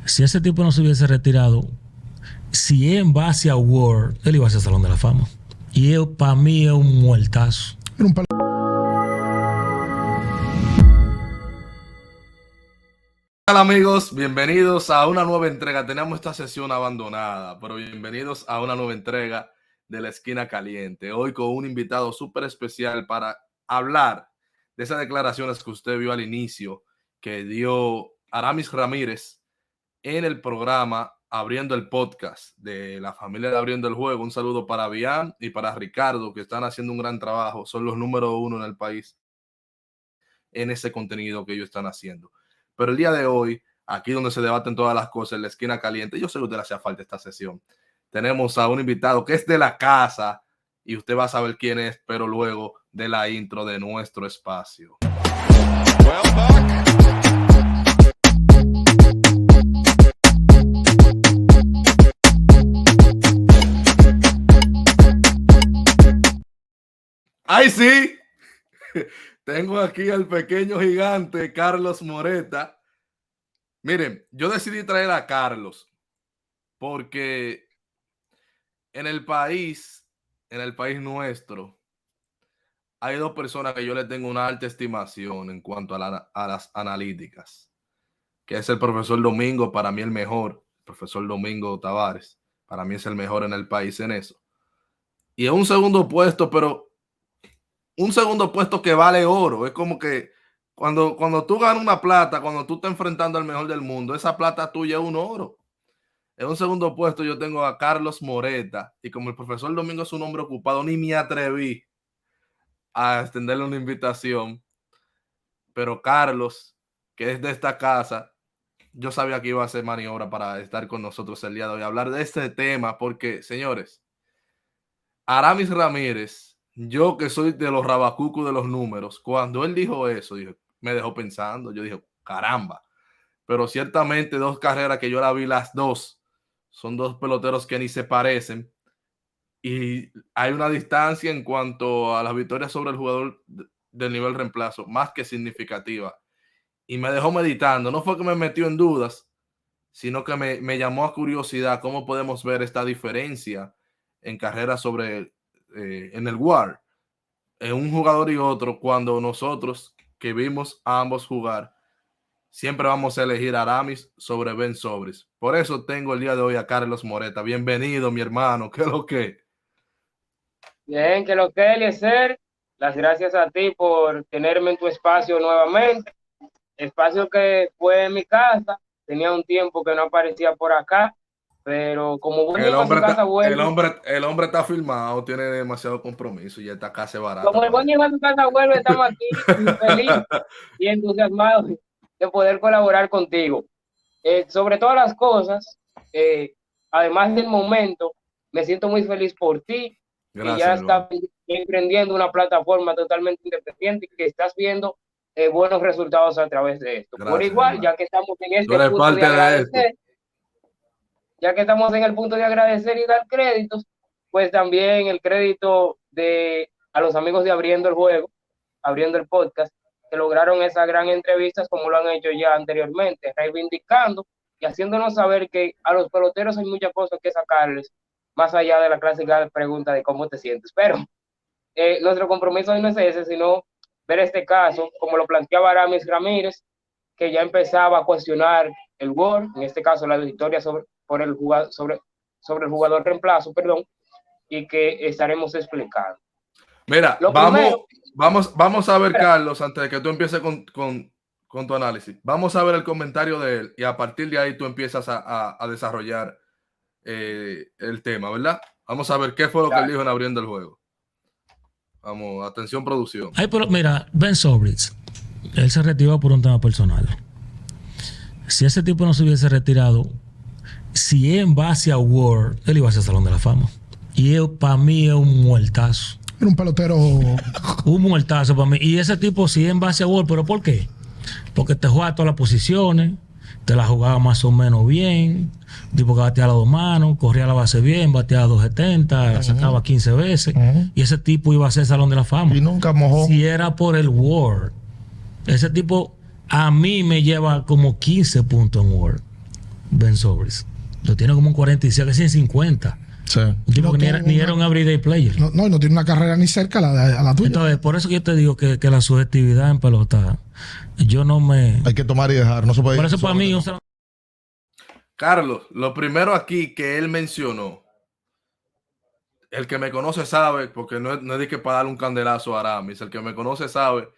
Si ese tipo no se hubiese retirado, si es en base a Word, él iba a ser Salón de la Fama. Y para mí es un muertazo. Era un palo. Hola amigos, bienvenidos a una nueva entrega. Teníamos esta sesión abandonada, pero bienvenidos a una nueva entrega de La Esquina Caliente. Hoy con un invitado súper especial para hablar de esas declaraciones que usted vio al inicio que dio Aramis Ramírez en el programa Abriendo el Podcast de la familia de Abriendo el Juego. Un saludo para Bian y para Ricardo, que están haciendo un gran trabajo. Son los número uno en el país en ese contenido que ellos están haciendo. Pero el día de hoy, aquí donde se debaten todas las cosas, en La Esquina Caliente, yo sé que a usted le hacía falta esta sesión. Tenemos a un invitado que es de la casa y usted va a saber quién es, pero luego de la intro de nuestro espacio. ¡Ay, sí! Tengo aquí al pequeño gigante Carlos Moreta. Miren, yo decidí traer a Carlos porque en el país nuestro, hay dos personas que yo le tengo una alta estimación en cuanto a las analíticas, que es el profesor Domingo, para mí el mejor, el profesor Domingo Tavares, para mí es el mejor en el país en eso. Y es un segundo puesto, pero un segundo puesto que vale oro. Es como que cuando tú ganas una plata, cuando tú estás enfrentando al mejor del mundo, esa plata tuya es un oro. En un segundo puesto yo tengo a Carlos Moreta, y como el profesor Domingo es un hombre ocupado, ni me atreví a extenderle una invitación. Pero Carlos, que es de esta casa, yo sabía que iba a hacer maniobra para estar con nosotros el día de hoy, hablar de este tema, porque, señores, Aramis Ramírez, yo que soy de los rabacucos de los números, cuando él dijo eso, me dejó pensando. Yo dije, caramba. Pero ciertamente dos carreras que yo la vi las dos, son dos peloteros que ni se parecen. Y hay una distancia en cuanto a las victorias sobre el jugador del nivel reemplazo, más que significativa. Y me dejó meditando. No fue que me metió en dudas, sino que me llamó a curiosidad cómo podemos ver esta diferencia en carreras sobre en el WAR, en un jugador y otro, cuando nosotros que vimos a ambos jugar, siempre vamos a elegir a Aramis sobre Ben Sobris. Por eso tengo el día de hoy a Carlos Moreta. Bienvenido, mi hermano. ¿Qué es lo que? Bien, que lo que Eliezer, las gracias a ti por tenerme en tu espacio nuevamente. Espacio que fue en mi casa, tenía un tiempo que no aparecía por acá, pero como buen niño a su casa vuelve. El hombre está firmado, tiene demasiado compromiso y esta casa es barata. Como el buen niño a su casa vuelve, estamos aquí feliz y entusiasmados de poder colaborar contigo. Sobre todas las cosas, además del momento, me siento muy feliz por ti. Gracias, que ya estás emprendiendo una plataforma totalmente independiente y que estás viendo buenos resultados a través de esto. Gracias, por igual, hermano. Ya que estamos en este punto de agradecer, ya que estamos en el punto de agradecer y dar créditos, pues también el crédito a los amigos de Abriendo el Juego, Abriendo el Podcast, que lograron esas gran entrevistas como lo han hecho ya anteriormente, reivindicando y haciéndonos saber que a los peloteros hay muchas cosas que sacarles, más allá de la clásica pregunta de cómo te sientes. Pero nuestro compromiso hoy no es ese, sino ver este caso, como lo planteaba Aramis Ramírez, que ya empezaba a cuestionar el WAR, en este caso la victoria sobre el jugador reemplazo, y que estaremos explicando. Mira, vamos a ver, Carlos, antes de que tú empieces con tu análisis, vamos a ver el comentario de él y a partir de ahí tú empiezas a desarrollar el tema, ¿verdad? Vamos a ver qué fue lo que él dijo en Abriendo el Juego. Vamos, atención, producción. Ay, pero mira, Ben Sobris, él se retiró por un tema personal. Si ese tipo no se hubiese retirado, si es en base a Word, él iba a ser Salón de la Fama. Y para mí es un muertazo. Era un pelotero. Un muertazo para mí. Y ese tipo sí es en base a Word, ¿pero por qué? Porque te juega todas las posiciones, te la jugaba más o menos bien, tipo que bateaba a las dos manos, corría la base bien, bateaba a 270, la sacaba 15 veces, y ese tipo iba a ser Salón de la Fama. Y nunca mojó. Si era por el Word. Ese tipo a mí me lleva como 15 puntos en Word. Ben Sobris. Lo tiene como un 46, casi en 50. Sí. Un tipo que ni era un everyday player. No, no tiene una carrera ni cerca a la tuya. Entonces, por eso que yo te digo que la subjetividad en pelota, yo no me... Hay que tomar y dejar. No se puede. Por eso para mí... Carlos, lo primero aquí que él mencionó, el que me conoce sabe, porque no es de que para darle un candelazo a Aramis, el que me conoce sabe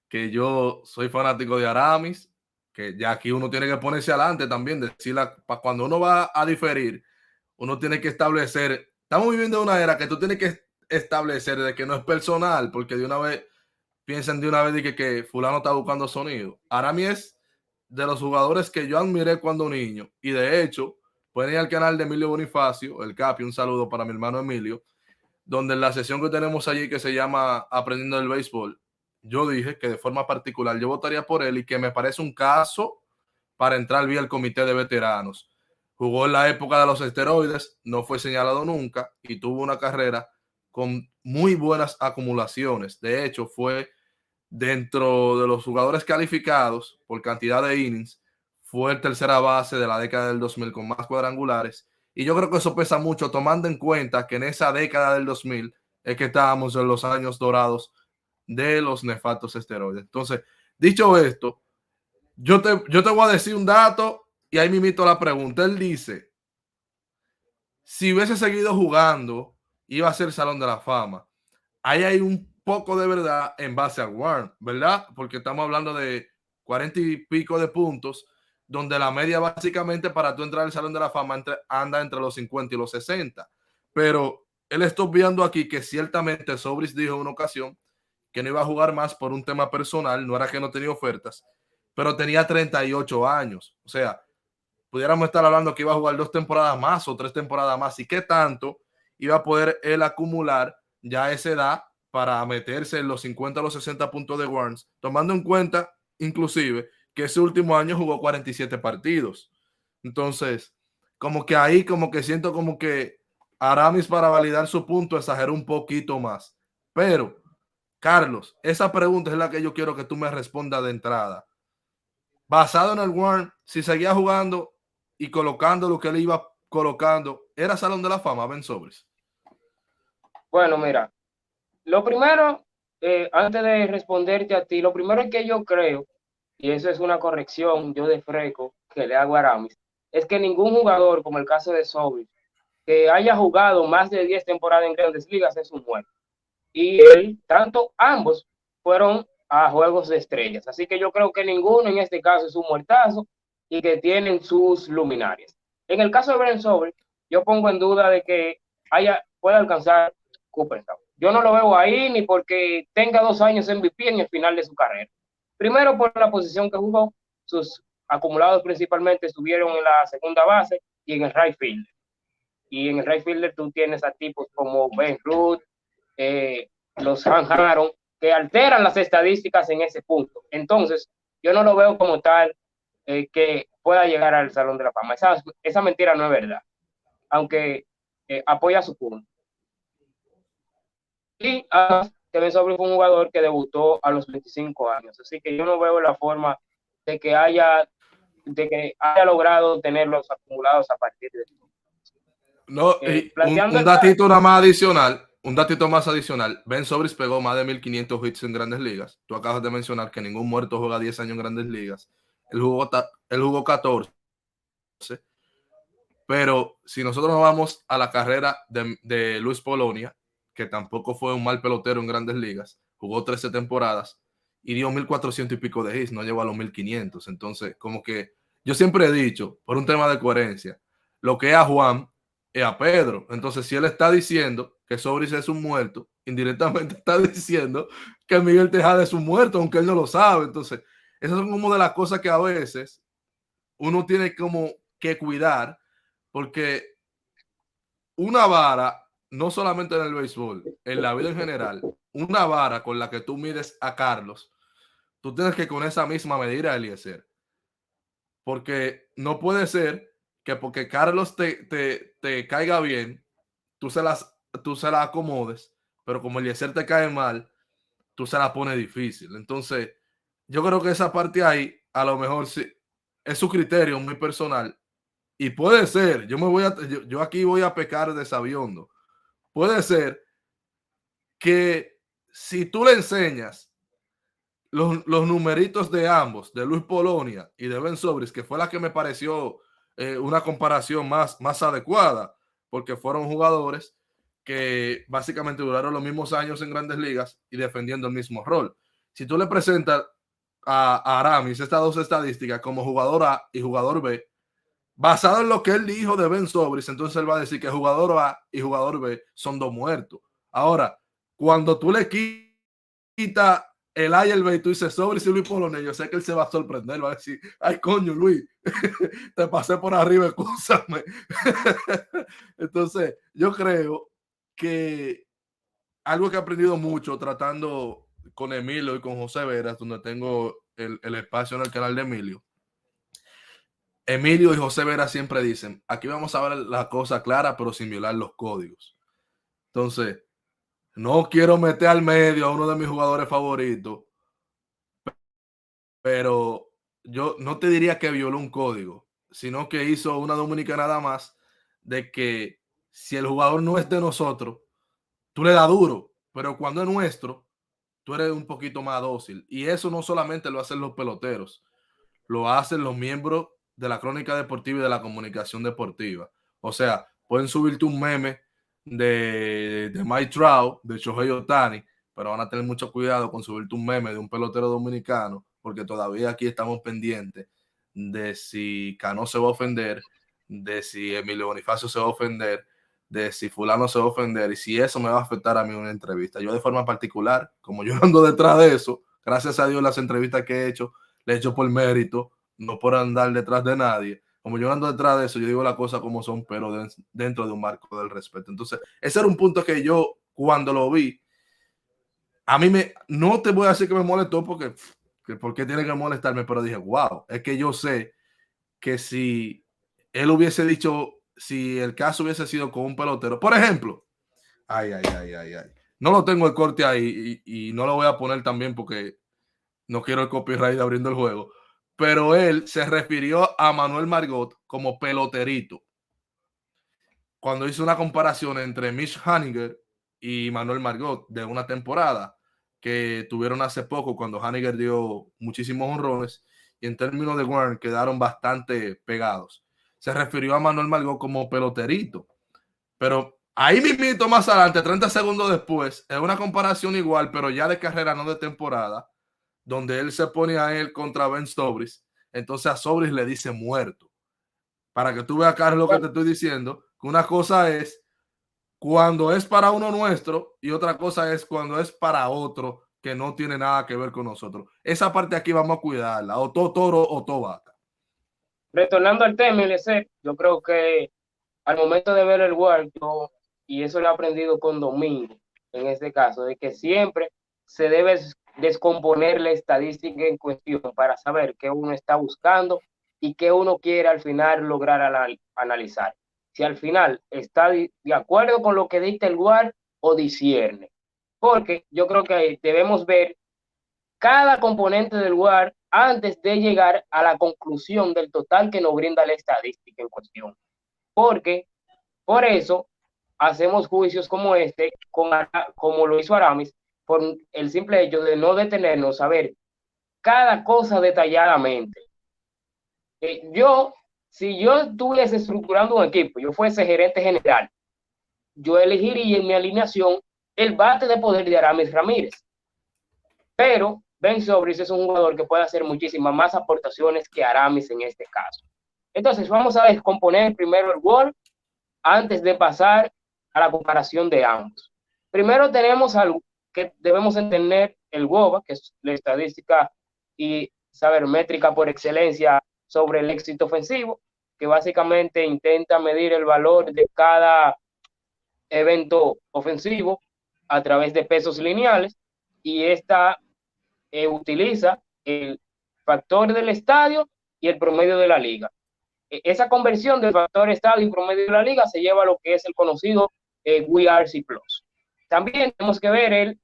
que yo soy fanático de Aramis, que ya aquí uno tiene que ponerse adelante también, decirle, cuando uno va a diferir, uno tiene que establecer, estamos viviendo una era que tú tienes que establecer de que no es personal, porque de una vez piensan de una vez de que fulano está buscando sonido. Aramis es de los jugadores que yo admiré cuando niño, y de hecho, pueden ir al canal de Emilio Bonifacio, el Capi, un saludo para mi hermano Emilio, donde en la sesión que tenemos allí que se llama Aprendiendo del Béisbol, yo dije que de forma particular yo votaría por él y que me parece un caso para entrar vía el comité de veteranos. Jugó en la época de los esteroides, no fue señalado nunca y tuvo una carrera con muy buenas acumulaciones. De hecho, fue dentro de los jugadores calificados por cantidad de innings, fue el tercera base de la década del 2000 con más cuadrangulares. Y yo creo que eso pesa mucho, tomando en cuenta que en esa década del 2000 es que estábamos en los años dorados de los nefastos esteroides. Entonces, dicho esto, yo te voy a decir un dato y ahí me invito a la pregunta. Él dice, si hubiese seguido jugando, iba a ser Salón de la Fama. Ahí hay un poco de verdad en base a Warren, ¿verdad? Porque estamos hablando de 40 y pico de puntos, donde la media básicamente para tú entrar al Salón de la Fama anda entre los 50 y los 60. Pero él está viendo aquí que ciertamente Sobris dijo en una ocasión que no iba a jugar más por un tema personal, no era que no tenía ofertas, pero tenía 38 años. O sea, pudiéramos estar hablando que iba a jugar 2 temporadas más o 3 temporadas más, y qué tanto iba a poder él acumular ya a esa edad para meterse en los 50 o los 60 puntos de Warnes, tomando en cuenta inclusive que ese último año jugó 47 partidos. Entonces, como que ahí como que siento como que Aramis, para validar su punto, exageró un poquito más. Pero, Carlos, esa pregunta es la que yo quiero que tú me respondas de entrada. Basado en el Warren, si seguía jugando y colocando lo que él iba colocando, ¿era Salón de la Fama Ben Sobris? Bueno, mira, lo primero, antes de responderte a ti, lo primero es que yo creo, y eso es una corrección yo de freco que le hago a Aramis, es que ningún jugador, como el caso de Sobris, que haya jugado más de 10 temporadas en Grandes Ligas es un muerto. Y él, ambos fueron a Juegos de Estrellas. Así que yo creo que ninguno en este caso es un muertazo y que tienen sus luminarias. En el caso de Brent Sobris, yo pongo en duda de que pueda alcanzar Cooperstown. Yo no lo veo ahí ni porque tenga 2 años MVP en el final de su carrera. Primero por la posición que jugó, sus acumulados principalmente estuvieron en la segunda base y en el right fielder. Y en el right fielder tú tienes a tipos como Ben Ruth, los Han Aaron, que alteran las estadísticas en ese punto. Entonces, yo no lo veo como tal que pueda llegar al Salón de la Fama. Esa mentira no es verdad, aunque apoya su punto. Y además, Ben Sobris fue un jugador que debutó a los 25 años, así que yo no veo la forma de que haya logrado tener los acumulados a partir de eso. No, un datito nada más adicional. Un datito más adicional. Ben Sobris pegó más de 1500 hits en Grandes Ligas. Tú acabas de mencionar que ningún muerto juega 10 años en Grandes Ligas. Él jugó 14. Pero si nosotros nos vamos a la carrera de Luis Polonia, que tampoco fue un mal pelotero en Grandes Ligas, jugó 13 temporadas y dio 1400 y pico de hits, no llegó a los 1500. Entonces, como que yo siempre he dicho, por un tema de coherencia, lo que es a Juan es a Pedro. Entonces, si él está diciendo que Sobris es un muerto, indirectamente está diciendo que Miguel Tejada es un muerto, aunque él no lo sabe. Entonces, esas son como de las cosas que a veces uno tiene como que cuidar, porque una vara, no solamente en el béisbol, en la vida en general, una vara con la que tú mides a Carlos, tú tienes que con esa misma medir a Eliezer. Porque no puede ser que porque Carlos te caiga bien, tú se la acomodes, pero como Eliezer te cae mal, tú se la pones difícil. Entonces, yo creo que esa parte ahí, a lo mejor sí, es su criterio muy personal, y puede ser, yo aquí voy a pecar de sabiondo, puede ser que si tú le enseñas los numeritos de ambos, de Luis Polonia y de Ben Sobris, que fue la que me pareció una comparación más adecuada, porque fueron jugadores que básicamente duraron los mismos años en Grandes Ligas y defendiendo el mismo rol. Si tú le presentas a Aramis estas dos estadísticas como jugador A y jugador B, basado en lo que él dijo de Ben Sobris, entonces él va a decir que jugador A y jugador B son dos muertos. Ahora, cuando tú le quitas el A y el B y tú dices Sobris y Luis Polonia, yo sé que él se va a sorprender, va a decir, ay coño Luis, te pasé por arriba, escúchame. Entonces, yo creo que algo que he aprendido mucho tratando con Emilio y con José Veras, donde tengo el espacio en el canal de Emilio y José Vera siempre dicen, aquí vamos a ver la cosa clara, pero sin violar los códigos. Entonces, no quiero meter al medio a uno de mis jugadores favoritos, pero yo no te diría que violó un código, sino que hizo una dominica nada más de que si el jugador no es de nosotros, tú le das duro, pero cuando es nuestro, tú eres un poquito más dócil. Y eso no solamente lo hacen los peloteros, lo hacen los miembros de la crónica deportiva y de la comunicación deportiva. O sea, pueden subirte un meme de Mike Trout, de Shohei Ohtani, pero van a tener mucho cuidado con subirte un meme de un pelotero dominicano, porque todavía aquí estamos pendientes de si Cano se va a ofender, de si Emilio Bonifacio se va a ofender, de si fulano se va a ofender y si eso me va a afectar a mí en una entrevista. Yo de forma particular, como yo ando detrás de eso, gracias a Dios las entrevistas que he hecho, le he hecho por mérito, no por andar detrás de nadie. Como yo ando detrás de eso, yo digo las cosas como son, pero dentro de un marco del respeto. Entonces, ese era un punto que yo, cuando lo vi, a mí no te voy a decir que me molestó porque tiene que molestarme, pero dije, wow, es que yo sé que si él hubiese dicho, si el caso hubiese sido con un pelotero, por ejemplo, no lo tengo el corte ahí y no lo voy a poner también porque no quiero el copyright abriendo el juego, pero él se refirió a Manuel Margot como peloterito cuando hizo una comparación entre Mitch Haniger y Manuel Margot de una temporada que tuvieron hace poco cuando Haniger dio muchísimos honrones y en términos de WAR quedaron bastante pegados. Se refirió a Manuel Margot como peloterito, pero ahí mismito más adelante, 30 segundos después, es una comparación igual, pero ya de carrera, no de temporada, donde él se pone a él contra Ben Sobris, entonces a Sobris le dice muerto. Para que tú veas, Carlos, lo que te estoy diciendo, que una cosa es cuando es para uno nuestro y otra cosa es cuando es para otro que no tiene nada que ver con nosotros. Esa parte aquí vamos a cuidarla, o todo toro o todo vaca. Retornando al tema, LC, yo creo que al momento de ver el WAR, y eso lo he aprendido con Domingo, en este caso, de que siempre se debe descomponer la estadística en cuestión para saber qué uno está buscando y qué uno quiere al final lograr analizar. Si al final está de acuerdo con lo que dicta el WAR o discierne. Porque yo creo que debemos ver cada componente del WAR antes de llegar a la conclusión del total que nos brinda la estadística en cuestión. Porque por eso hacemos juicios como este, como lo hizo Aramis, por el simple hecho de no detenernos a ver cada cosa detalladamente. Si yo estuviese estructurando un equipo, yo fuese gerente general, yo elegiría en mi alineación el bate de poder de Aramis Ramírez. Pero Ben Sobris es un jugador que puede hacer muchísimas más aportaciones que Aramis en este caso. Entonces, vamos a descomponer primero el WAR antes de pasar a la comparación de ambos. Primero tenemos algo que debemos entender, el WOBA, que es la estadística y sabermétrica por excelencia sobre el éxito ofensivo, que básicamente intenta medir el valor de cada evento ofensivo a través de pesos lineales, y esta utiliza el factor del estadio y el promedio de la liga. Esa conversión del factor estadio y promedio de la liga se lleva a lo que es el conocido WRC+. También tenemos que ver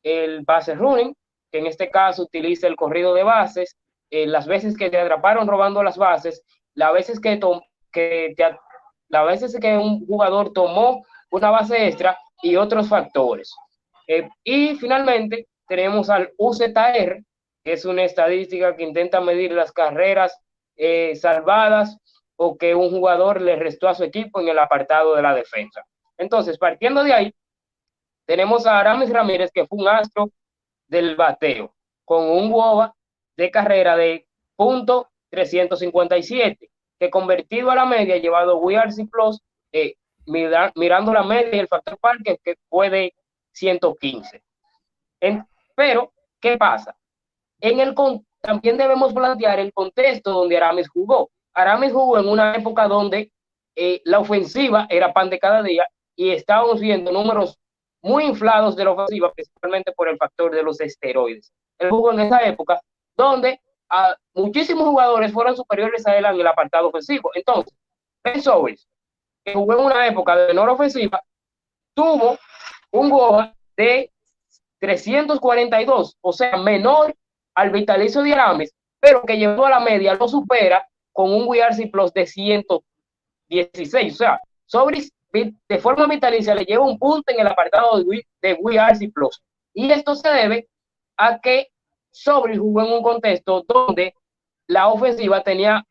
el base running, que en este caso utiliza el corrido de bases, las veces que te atraparon robando las bases, las veces que las veces que un jugador tomó una base extra y otros factores. Y finalmente tenemos al UZR, que es una estadística que intenta medir las carreras salvadas o que un jugador le restó a su equipo en el apartado de la defensa. Entonces, partiendo de ahí, tenemos a Aramis Ramírez, que fue un astro del bateo, con un WOBA de carrera de .357, que convertido a la media, llevado WRC Plus, mirando la media y el factor Parker, que fue de 115. Pero, ¿qué pasa? También debemos plantear el contexto donde Aramis jugó. Aramis jugó en una época donde la ofensiva era pan de cada día y estábamos viendo números muy inflados de la ofensiva, principalmente por el factor de los esteroides. Él jugó en esa época donde muchísimos jugadores fueron superiores a él en el apartado ofensivo. Entonces, Ben Zobrist, que jugó en una época de menor ofensiva, tuvo un WOBA de 342, o sea, menor al vitalicio de Aramis, pero que llevó a la media, lo supera con un WRC Plus de 116. O sea, Zobrist de forma vitalicia le lleva un punto en el apartado de WRC Plus. Y esto se debe a que Zobrist jugó en un contexto donde la ofensiva tenía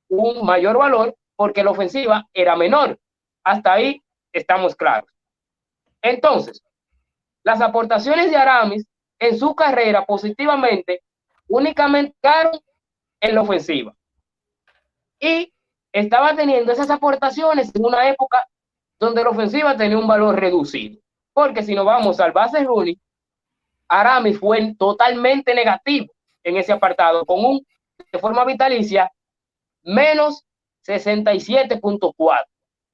un mayor valor porque la ofensiva era menor. Hasta ahí estamos claros. Entonces, las aportaciones de Aramis en su carrera positivamente únicamente quedaron en la ofensiva. Y estaba teniendo esas aportaciones en una época donde la ofensiva tenía un valor reducido. Porque si nos vamos al base running, Aramis fue totalmente negativo en ese apartado, con de forma vitalicia, menos 67.4.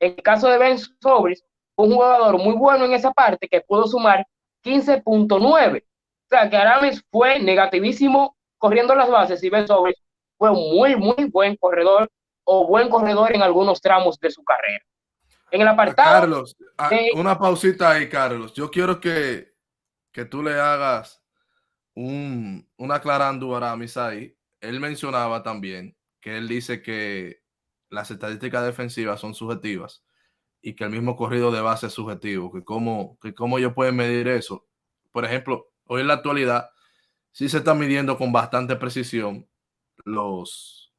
En el caso de Ben Zobrist, un jugador muy bueno en esa parte que pudo sumar 15.9. O sea, que Aramis fue negativísimo corriendo las bases y Ben Zobrist fue un muy buen corredor o buen corredor en algunos tramos de su carrera. En el apartado... Carlos, una pausita ahí, Carlos. Yo quiero que tú le hagas un aclarando a Aramis ahí. Él mencionaba también que él dice que las estadísticas defensivas son subjetivas y que el mismo corrido de base es subjetivo, que cómo ellos pueden medir eso. Por ejemplo, hoy en la actualidad sí se está midiendo con bastante precisión los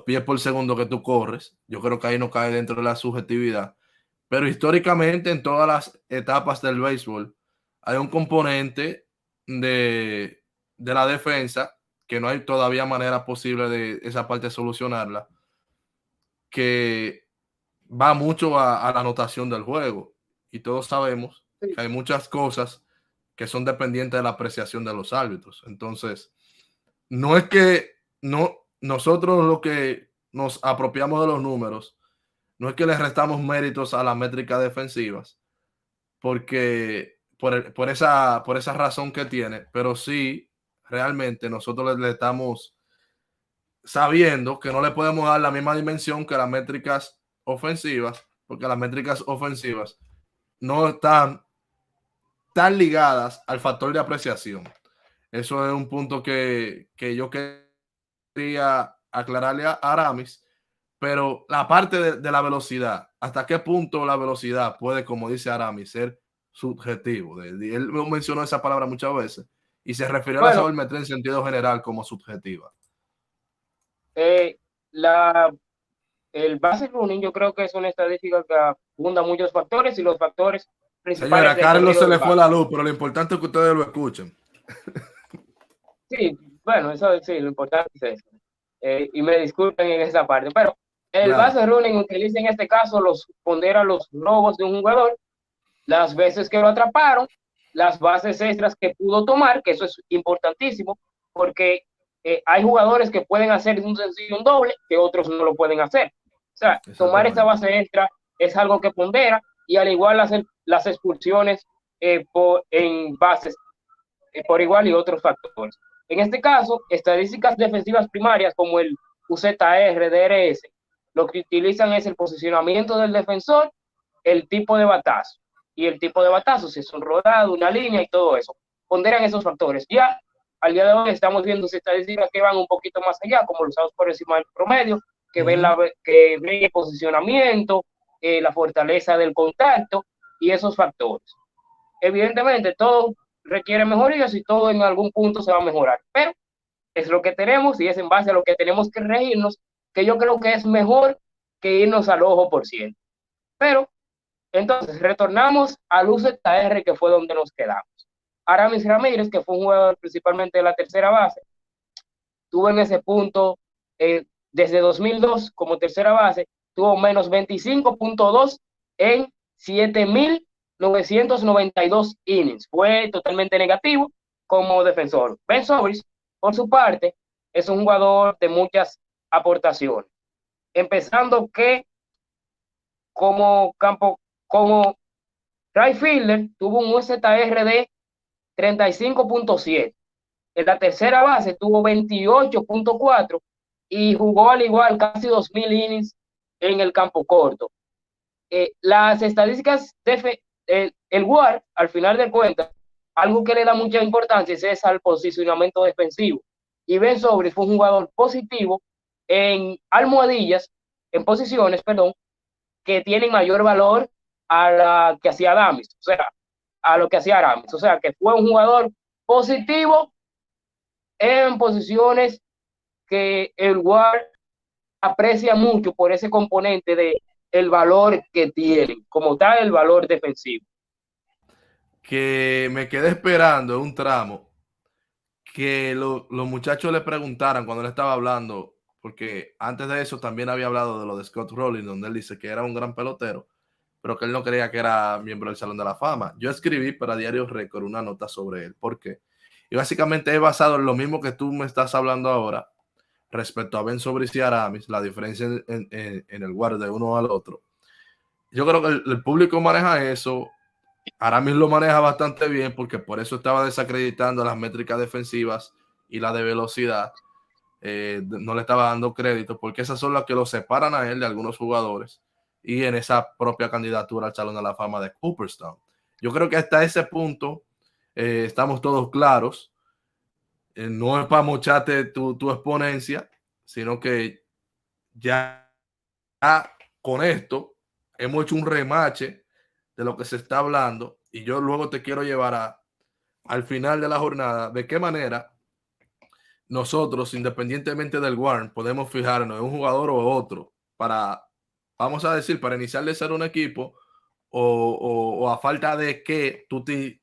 pies por segundo que tú corres. Yo creo que ahí no cae dentro de la subjetividad, pero históricamente en todas las etapas del béisbol hay un componente de la defensa que no hay todavía manera posible de esa parte solucionarla, que va mucho a la anotación del juego, y todos sabemos que hay muchas cosas que son dependientes de la apreciación de los árbitros. Entonces, no es que nosotros lo que nos apropiamos de los números, no es que le restamos méritos a las métricas defensivas, porque por esa razón que tiene, pero sí, realmente nosotros le estamos sabiendo que no le podemos dar la misma dimensión que las métricas ofensivas, porque las métricas ofensivas no están tan ligadas al factor de apreciación. Eso es un punto que yo quería aclararle a Aramis. Pero la parte de la velocidad, ¿hasta qué punto la velocidad puede, como dice Aramis, ser subjetivo? Él mencionó esa palabra muchas veces y se refirió a la sabermetría en sentido general como subjetiva. El base running yo creo que es una estadística que abunda muchos factores y los factores principales... Señora, a Carlos se le fue la luz, pero lo importante es que ustedes lo escuchen. Sí, bueno, eso sí, lo importante es eso. Y me disculpen en esa parte, pero el base running utiliza en este caso pondera los robos de un jugador, las veces que lo atraparon, las bases extras que pudo tomar, que eso es importantísimo, porque hay jugadores que pueden hacer un sencillo un doble, que otros no lo pueden hacer. O sea, tomar esa base extra es algo que pondera, y al igual las expulsiones en bases por igual y otros factores. En este caso, estadísticas defensivas primarias como el UZR, DRS, lo que utilizan es el posicionamiento del defensor, el tipo de batazo. Y el tipo de batazo, si es un rodado, una línea y todo eso. Ponderan esos factores. Ya al día de hoy estamos viendo estadísticas que van un poquito más allá, como los usados por encima del promedio, que ven el posicionamiento, la fortaleza del contacto y esos factores. Evidentemente, todo requiere mejorías y todo en algún punto se va a mejorar, pero es lo que tenemos y es en base a lo que tenemos que regirnos, que yo creo que es mejor que irnos al ojo por ciento. Pero, entonces, retornamos al UZR, que fue donde nos quedamos. Aramis Ramírez, que fue un jugador principalmente de la tercera base, tuvo en ese punto, desde 2002 como tercera base, tuvo menos 25.2 en 7.992 innings. Fue totalmente negativo como defensor. Ben Zobrist, por su parte, es un jugador de muchas aportaciones. Empezando que como right fielder tuvo un UZR de 35.7. En la tercera base tuvo 28.4 y jugó al igual casi 2.000 innings en el campo corto. Las estadísticas el WAR, al final de cuentas, algo que le da mucha importancia es al posicionamiento defensivo. Y Ben Zobrist fue un jugador positivo en almohadillas, en posiciones, perdón, que tienen mayor valor a la que hacía Aramis, o sea, a lo que hacía Aramis. O sea, que fue un jugador positivo en posiciones que el WAR aprecia mucho por ese componente de el valor que tienen, como tal el valor defensivo. Que me quedé esperando en un tramo que los muchachos le preguntaran cuando él estaba hablando, porque antes de eso también había hablado de lo de Scott Rowling, donde él dice que era un gran pelotero, pero que él no creía que era miembro del Salón de la Fama. Yo escribí para Diario Récord una nota sobre él. ¿Por qué? Y básicamente he basado en lo mismo que tú me estás hablando ahora respecto a Ben Zobrist y Aramis, la diferencia en el WAR de uno al otro. Yo creo que el público maneja eso. Aramis lo maneja bastante bien porque por eso estaba desacreditando las métricas defensivas y la de velocidad. No le estaba dando crédito porque esas son las que lo separan a él de algunos jugadores y en esa propia candidatura al Salón de la Fama de Cooperstown. Yo creo que hasta ese punto estamos todos claros. No es para mocharte tu exponencia, sino que ya con esto hemos hecho un remache de lo que se está hablando y yo luego te quiero llevar al final de la jornada de qué manera nosotros, independientemente del WAR, podemos fijarnos en un jugador o otro para, vamos a decir, para iniciar de ser un equipo o a falta de que tú te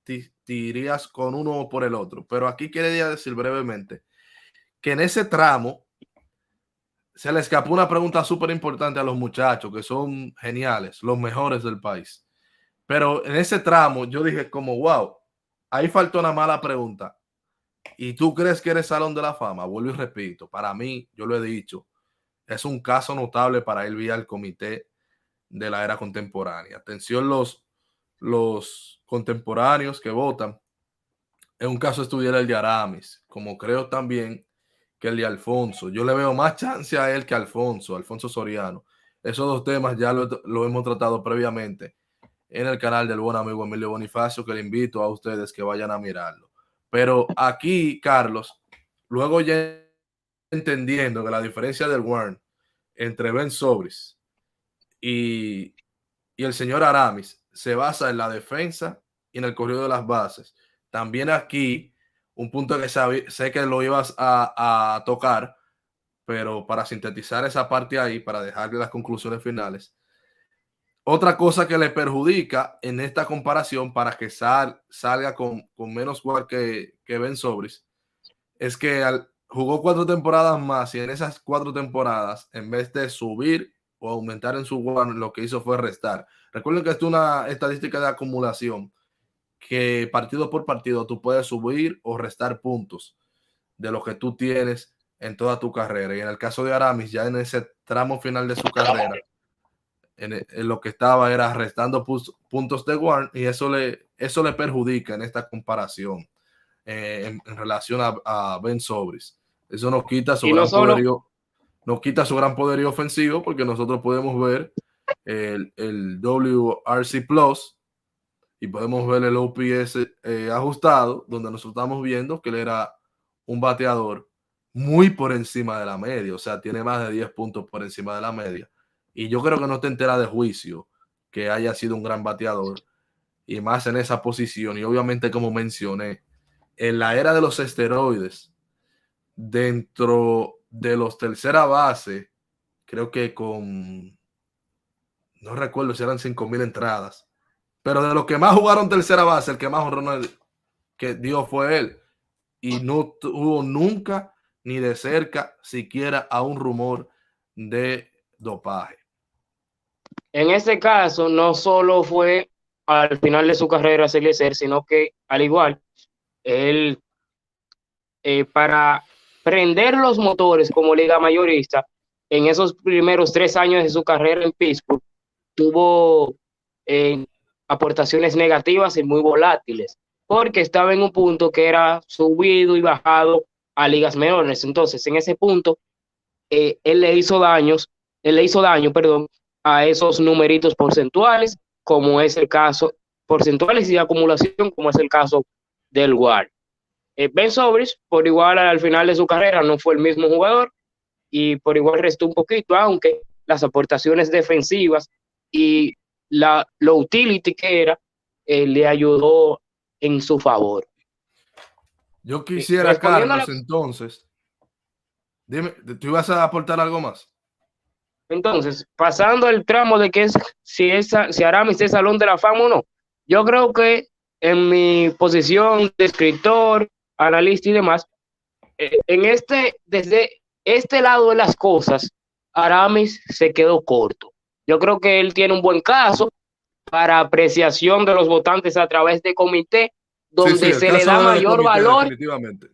irías con uno o por el otro. Pero aquí quería decir brevemente que en ese tramo se le escapó una pregunta súper importante a los muchachos que son geniales, los mejores del país. Pero en ese tramo yo dije como, wow, ahí faltó una mala pregunta. ¿Y tú crees que eres Salón de la Fama? Vuelvo y repito, para mí, yo lo he dicho, es un caso notable para ir vía al comité de la era contemporánea. Atención los contemporáneos que votan. Es un caso estudiar el de Aramis, como creo también que el de Alfonso. Yo le veo más chance a él que a Alfonso Soriano. Esos dos temas ya lo hemos tratado previamente en el canal del buen amigo Emilio Bonifacio, que le invito a ustedes que vayan a mirarlo. Pero aquí, Carlos, luego ya entendiendo que la diferencia del WAR entre Ben Zobrist y el señor Aramis se basa en la defensa y en el corrido de las bases. También aquí, un punto que sé que lo ibas a tocar, pero para sintetizar esa parte ahí, para dejarle las conclusiones finales. Otra cosa que le perjudica en esta comparación para que salga con menos WAR que Ben Zobrist es que jugó 4 temporadas más y en esas 4 temporadas, en vez de subir o aumentar en su WAR, lo que hizo fue restar. Recuerden que esto es una estadística de acumulación que partido por partido tú puedes subir o restar puntos de lo que tú tienes en toda tu carrera. Y en el caso de Aramis, ya en ese tramo final de su carrera, en lo que estaba era restando puntos de WAR y eso le perjudica en esta comparación en relación a Ben Zobrist. Eso nos quita su gran poderío ofensivo porque nosotros podemos ver el WRC Plus y podemos ver el OPS ajustado, donde nosotros estamos viendo que él era un bateador muy por encima de la media, o sea, tiene más de 10 puntos por encima de la media. Y yo creo que no te entera de juicio que haya sido un gran bateador, y más en esa posición. Y obviamente, como mencioné, en la era de los esteroides, dentro de los tercera base, creo que no recuerdo si eran 5,000 entradas, pero de los que más jugaron tercera base, el que más honrón que dio fue él. Y no tuvo nunca ni de cerca siquiera a un rumor de dopaje. En este caso, no solo fue al final de su carrera Eliezer, sino que al igual, él para prender los motores como liga mayorista, en esos primeros 3 años de su carrera en Pittsburgh, tuvo aportaciones negativas y muy volátiles, porque estaba en un punto que era subido y bajado a ligas menores. Entonces, en ese punto, él le hizo daño, perdón, a esos numeritos porcentuales, como es el caso, porcentuales y de acumulación, como es el caso del WAR. Ben Zobrist, por igual al final de su carrera, no fue el mismo jugador y por igual restó un poquito, aunque las aportaciones defensivas y lo utility que era, le ayudó en su favor. Yo quisiera, Carlos, entonces, dime, ¿tú ibas a aportar algo más? Entonces, pasando el tramo de que si Aramis es Salón de la Fama o no, yo creo que en mi posición de escritor, analista y demás, desde este lado de las cosas, Aramis se quedó corto. Yo creo que él tiene un buen caso para apreciación de los votantes a través de comité, donde se le da mayor valor. Definitivamente.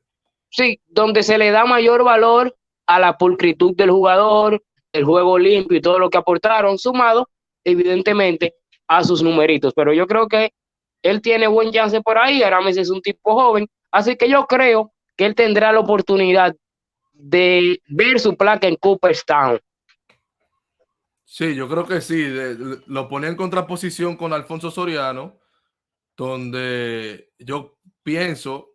Sí, donde se le da mayor valor a la pulcritud del jugador, el juego limpio y todo lo que aportaron, sumado, evidentemente, a sus numeritos. Pero yo creo que él tiene buen chance por ahí. Aramis es un tipo joven, así que yo creo que él tendrá la oportunidad de ver su placa en Cooperstown. Sí, yo creo que sí. Lo ponía en contraposición con Alfonso Soriano, donde yo pienso,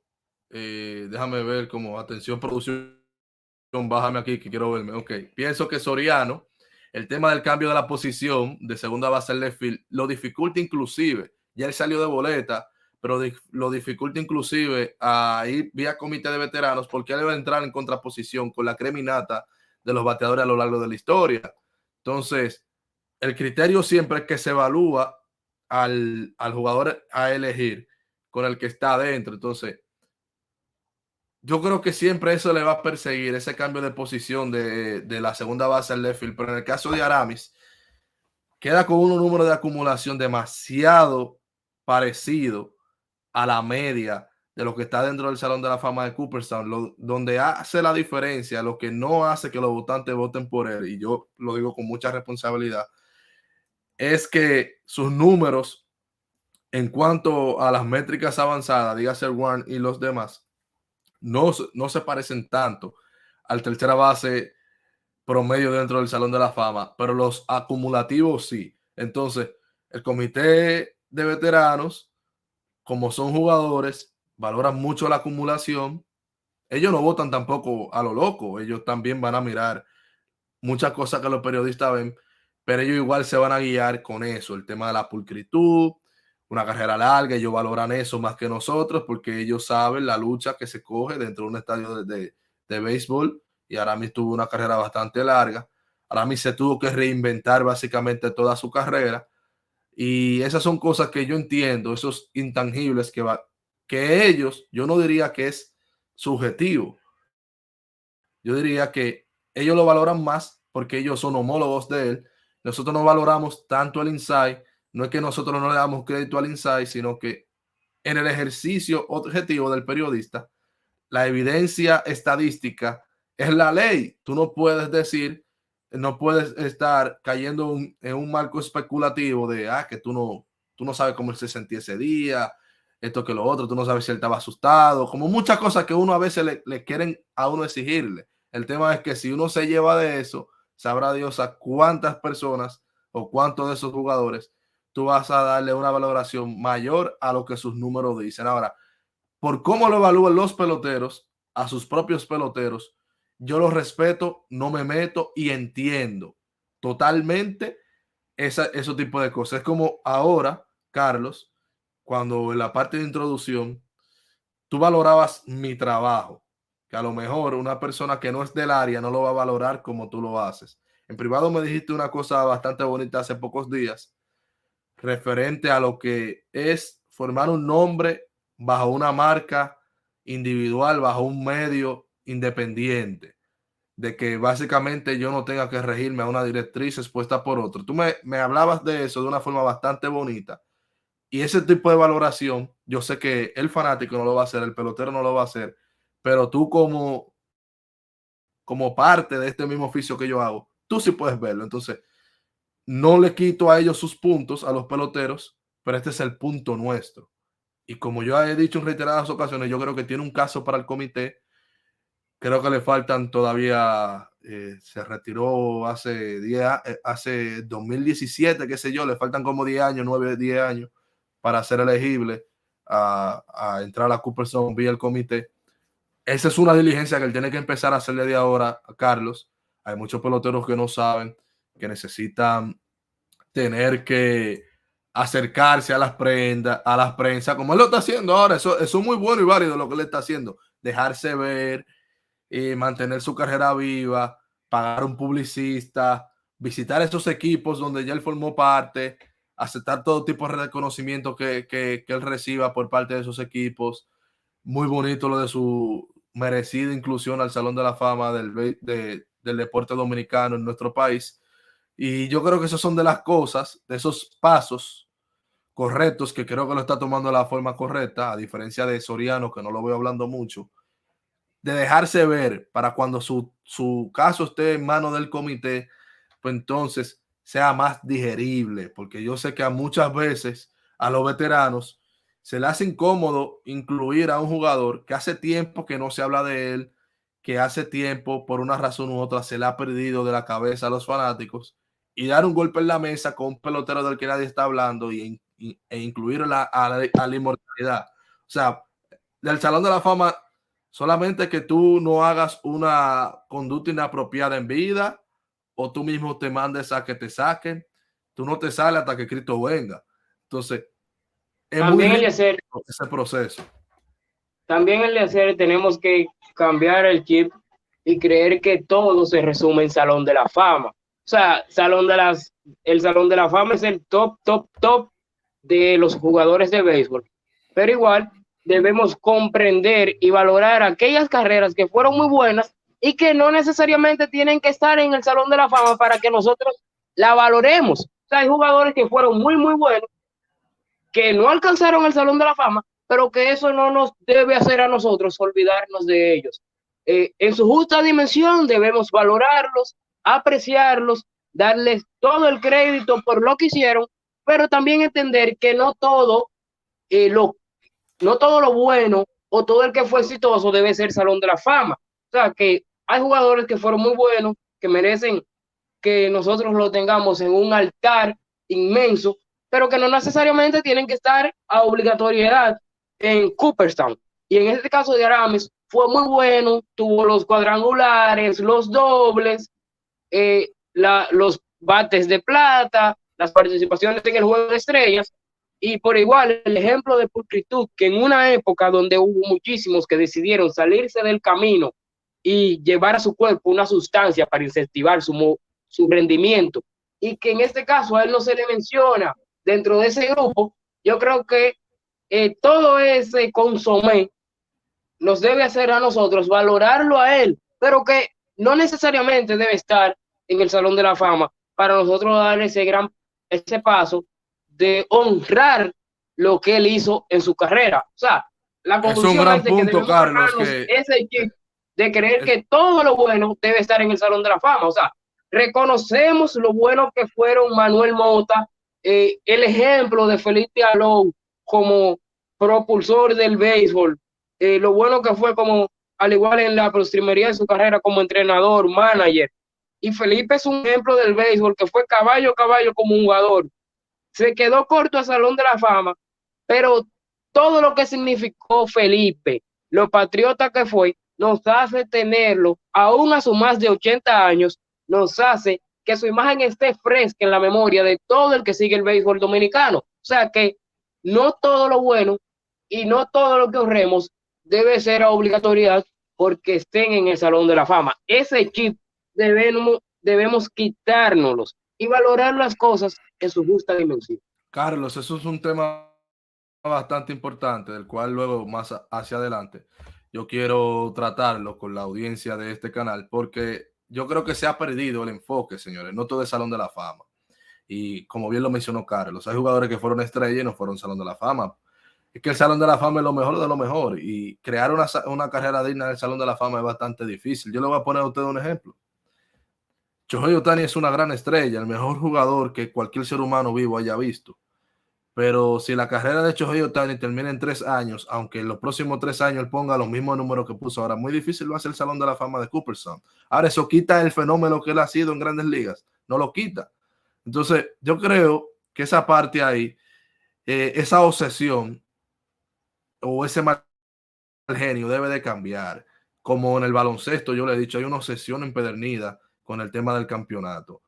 déjame ver como atención producción, bájame aquí que quiero verme. Ok, pienso que Soriano, el tema del cambio de la posición de segunda base al left field, lo dificulta inclusive. Ya él salió de boleta, pero lo dificulta inclusive a ir vía comité de veteranos, porque él va a entrar en contraposición con la creminata de los bateadores a lo largo de la historia. Entonces, el criterio siempre es que se evalúa al jugador a elegir con el que está adentro. Entonces, yo creo que siempre eso le va a perseguir, ese cambio de posición de la segunda base al left field. Pero en el caso de Aramis, queda con un número de acumulación demasiado parecido a la media de lo que está dentro del Salón de la Fama de Cooperstown, donde hace la diferencia, lo que no hace que los votantes voten por él, y yo lo digo con mucha responsabilidad, es que sus números en cuanto a las métricas avanzadas, dígase Warren y los demás, no se parecen tanto al tercera base promedio dentro del Salón de la Fama, pero los acumulativos sí. Entonces, el comité de veteranos, como son jugadores, valoran mucho la acumulación. Ellos no votan tampoco a lo loco, ellos también van a mirar muchas cosas que los periodistas ven, pero ellos igual se van a guiar con eso, el tema de la pulcritud, una carrera larga. Ellos valoran eso más que nosotros porque ellos saben la lucha que se coge dentro de un estadio de béisbol, y Aramis tuvo una carrera bastante larga. Aramis se tuvo que reinventar básicamente toda su carrera, y esas son cosas que yo entiendo, esos intangibles que ellos, yo no diría que es subjetivo, yo diría que ellos lo valoran más porque ellos son homólogos de él. Nosotros no valoramos tanto el insight. No es que nosotros no le damos crédito al insight, sino que en el ejercicio objetivo del periodista, la evidencia estadística es la ley. Tú no puedes decir, no puedes estar cayendo en un marco especulativo de que tú no sabes cómo él se sentía ese día, esto que lo otro, tú no sabes si él estaba asustado, como muchas cosas que uno a veces le quieren a uno exigirle. El tema es que si uno se lleva de eso, sabrá Dios a cuántas personas o cuántos de esos jugadores tú vas a darle una valoración mayor a lo que sus números dicen. Ahora, por cómo lo evalúan los peloteros, a sus propios peloteros, yo lo respeto, no me meto y entiendo totalmente ese tipo de cosas. Es como ahora, Carlos, cuando en la parte de introducción tú valorabas mi trabajo, que a lo mejor una persona que no es del área no lo va a valorar como tú lo haces. En privado me dijiste una cosa bastante bonita hace pocos días, referente a lo que es formar un nombre bajo una marca individual, bajo un medio independiente, de que básicamente yo no tenga que regirme a una directriz expuesta por otro. Tú me hablabas de eso de una forma bastante bonita. Y ese tipo de valoración, yo sé que el fanático no lo va a hacer, el pelotero no lo va a hacer, pero tú como parte de este mismo oficio que yo hago, tú sí puedes verlo. Entonces, no le quito a ellos sus puntos, a los peloteros, pero este es el punto nuestro. Y como yo he dicho en reiteradas ocasiones, yo creo que tiene un caso para el comité. Creo que le faltan todavía, se retiró hace 2017, qué sé yo, le faltan como 10 años, 9, 10 años para ser elegible a entrar a la Cooperstown vía el comité. Esa es una diligencia que él tiene que empezar a hacerle de ahora a Carlos. Hay muchos peloteros que no saben, que necesitan tener que acercarse a las prensas, como él lo está haciendo ahora. Eso es muy bueno y válido lo que él está haciendo. Dejarse ver, mantener su carrera viva, pagar un publicista, visitar esos equipos donde ya él formó parte, aceptar todo tipo de reconocimiento que él reciba por parte de esos equipos. Muy bonito lo de su merecida inclusión al Salón de la Fama del deporte dominicano en nuestro país. Y yo creo que esas son de las cosas, de esos pasos correctos, que creo que lo está tomando de la forma correcta, a diferencia de Soriano, que no lo veo hablando mucho, de dejarse ver para cuando su caso esté en manos del comité, pues entonces sea más digerible, porque yo sé que a muchas veces a los veteranos se le hace incómodo incluir a un jugador que hace tiempo que no se habla de él, que hace tiempo por una razón u otra se le ha perdido de la cabeza a los fanáticos, y dar un golpe en la mesa con un pelotero del que nadie está hablando e incluir a la inmortalidad. O sea, del Salón de la Fama, solamente que tú no hagas una conducta inapropiada en vida o tú mismo te mandes a que te saquen. Tú no te sales hasta que Cristo venga. Entonces, es muy También el de rico hacer, ese proceso. también el de hacer, tenemos que cambiar el chip y creer que todo se resume en Salón de la Fama. O sea, el Salón de la Fama es el top, top, top de los jugadores de béisbol. Pero igual debemos comprender y valorar aquellas carreras que fueron muy buenas y que no necesariamente tienen que estar en el Salón de la Fama para que nosotros la valoremos. O sea, hay jugadores que fueron muy, muy buenos, que no alcanzaron el Salón de la Fama, pero que eso no nos debe hacer a nosotros olvidarnos de ellos. En su justa dimensión debemos valorarlos, apreciarlos, darles todo el crédito por lo que hicieron, pero también entender que no todo lo bueno o todo el que fue exitoso debe ser Salón de la Fama. O sea, que hay jugadores que fueron muy buenos, que merecen que nosotros lo tengamos en un altar inmenso, pero que no necesariamente tienen que estar a obligatoriedad en Cooperstown. Y en este caso de Arames fue muy bueno, tuvo los cuadrangulares, los dobles, los bates de plata, las participaciones en el juego de estrellas, y por igual el ejemplo de pulcritud, que en una época donde hubo muchísimos que decidieron salirse del camino y llevar a su cuerpo una sustancia para incentivar su rendimiento, y que en este caso a él no se le menciona dentro de ese grupo, yo creo que todo ese consomé nos debe hacer a nosotros valorarlo a él, pero que no necesariamente debe estar en el Salón de la Fama para nosotros dar ese paso de honrar lo que él hizo en su carrera. O sea, la Es un conclusión gran es de que punto, debemos Carlos, ganarnos que ese chip de creer que todo lo bueno debe estar en el Salón de la Fama. O sea, reconocemos lo bueno que fueron Manuel Mota, el ejemplo de Felipe Alou como propulsor del béisbol, lo bueno que fue como, al igual en la postrimería de su carrera como entrenador, manager. Y Felipe es un ejemplo del béisbol que fue caballo como un jugador. Se quedó corto al Salón de la Fama, pero todo lo que significó Felipe, lo patriota que fue, nos hace tenerlo, aún a su más de 80 años, nos hace que su imagen esté fresca en la memoria de todo el que sigue el béisbol dominicano. O sea que no todo lo bueno y no todo lo que honremos debe ser a obligatoriedad porque estén en el Salón de la Fama. Ese chip debemos quitárnoslos y valorar las cosas en su justa dimensión. Carlos, eso es un tema bastante importante, del cual luego más hacia adelante yo quiero tratarlo con la audiencia de este canal, porque yo creo que se ha perdido el enfoque, señores. No todo es Salón de la Fama. Y como bien lo mencionó Carlos, hay jugadores que fueron estrellas y no fueron Salón de la Fama. Es que el Salón de la Fama es lo mejor de lo mejor, y crear una carrera digna del Salón de la Fama es bastante difícil. Yo le voy a poner a usted un ejemplo. Shohei Ohtani es una gran estrella, el mejor jugador que cualquier ser humano vivo haya visto. Pero si la carrera de Shohei Ohtani termina en 3 años, aunque en los próximos 3 años él ponga los mismos números que puso ahora, muy difícil va a ser el Salón de la Fama de Cooperstown. Ahora, eso quita el fenómeno que él ha sido en Grandes Ligas, no lo quita. Entonces, yo creo que esa parte ahí, esa obsesión o ese mal genio debe de cambiar. Como en el baloncesto, yo le he dicho, hay una obsesión empedernida con el tema del campeonato.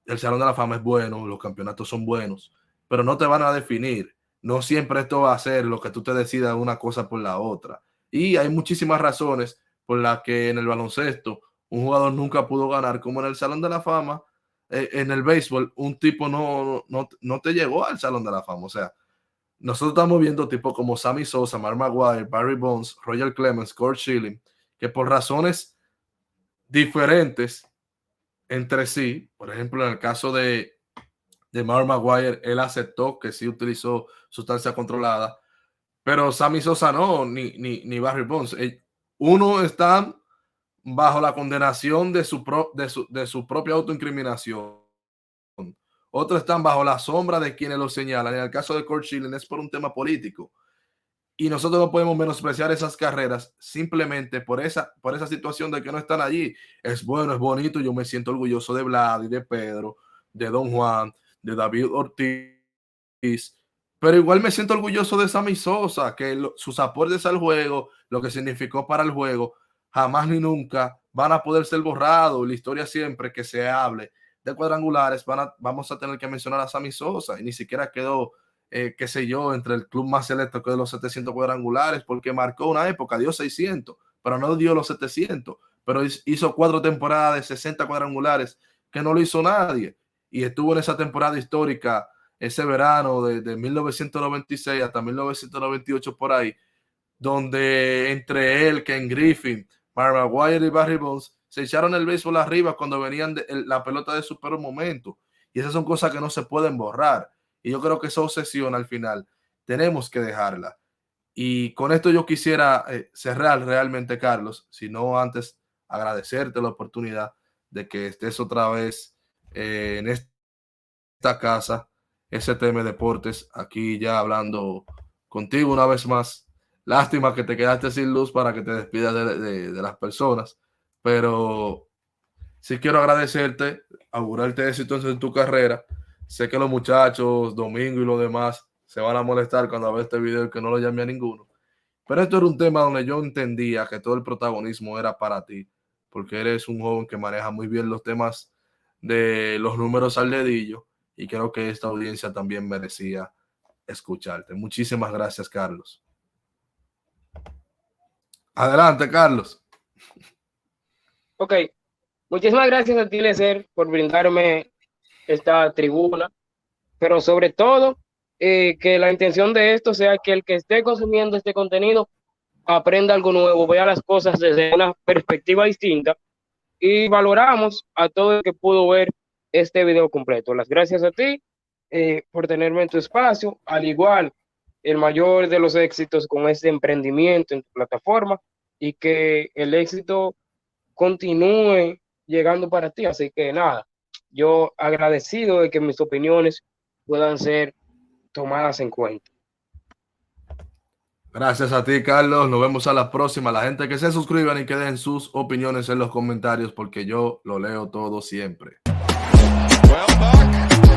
El Salón de la Fama es bueno, los campeonatos son buenos, pero no te van a definir. No siempre esto va a ser lo que tú te decidas una cosa por la otra. Y hay muchísimas razones por las que en el baloncesto un jugador nunca pudo ganar, como en el Salón de la Fama. En el béisbol, un tipo no te llegó al Salón de la Fama. O sea, nosotros estamos viendo tipos como Sammy Sosa, Mark Maguire, Barry Bonds, Roger Clemens, Curt Schilling, que por razones diferentes entre sí, por ejemplo, en el caso de Mark Maguire, él aceptó que sí utilizó sustancia controlada, pero Sammy Sosa no, ni Barry Bonds. Uno está bajo la condenación de su propia autoincriminación. Otros están bajo la sombra de quienes lo señalan. En el caso de Curt Schilling es por un tema político. Y nosotros no podemos menospreciar esas carreras simplemente por esa situación de que no están allí. Es bueno, es bonito. Yo me siento orgulloso de Vlad y de Pedro, de Don Juan, de David Ortiz. Pero igual me siento orgulloso de Sammy Sosa, que sus aportes al juego, lo que significó para el juego, jamás ni nunca van a poder ser borrados. La historia siempre que se hable de cuadrangulares, vamos a tener que mencionar a Sammy Sosa, y ni siquiera quedó, qué sé yo, entre el club más selecto que de los 700 cuadrangulares, porque marcó una época, dio 600, pero no dio los 700, pero hizo 4 temporadas de 60 cuadrangulares, que no lo hizo nadie, y estuvo en esa temporada histórica, ese verano de 1996 hasta 1998 por ahí, donde entre él, Ken Griffin, Mark Maguire y Barry Bonds se echaron el béisbol arriba cuando venían la pelota de su peor momento. Y esas son cosas que no se pueden borrar. Y yo creo que esa obsesión al final tenemos que dejarla. Y con esto yo quisiera cerrar realmente, Carlos, si no antes agradecerte la oportunidad de que estés otra vez en esta casa, STM Deportes, aquí ya hablando contigo una vez más. Lástima que te quedaste sin luz para que te despidas de las personas, pero sí quiero agradecerte, augurarte éxito en tu carrera. Sé que los muchachos, Domingo y los demás, se van a molestar cuando vean este video y que no lo llame a ninguno. Pero esto era un tema donde yo entendía que todo el protagonismo era para ti, porque eres un joven que maneja muy bien los temas de los números al dedillo, y creo que esta audiencia también merecía escucharte. Muchísimas gracias, Carlos. Adelante, Carlos. Ok, muchísimas gracias a ti, Lecer, por brindarme esta tribuna, pero sobre todo que la intención de esto sea que el que esté consumiendo este contenido aprenda algo nuevo, vea las cosas desde una perspectiva distinta, y valoramos a todo el que pudo ver este video completo. Las gracias a ti por tenerme en tu espacio, al igual el mayor de los éxitos con este emprendimiento en tu plataforma, y que el éxito continúe llegando para ti. Así que nada, yo agradecido de que mis opiniones puedan ser tomadas en cuenta. Gracias a ti, Carlos. Nos vemos a la próxima. La gente que se suscriban y que den sus opiniones en los comentarios, porque yo lo leo todo siempre. Well, Buck.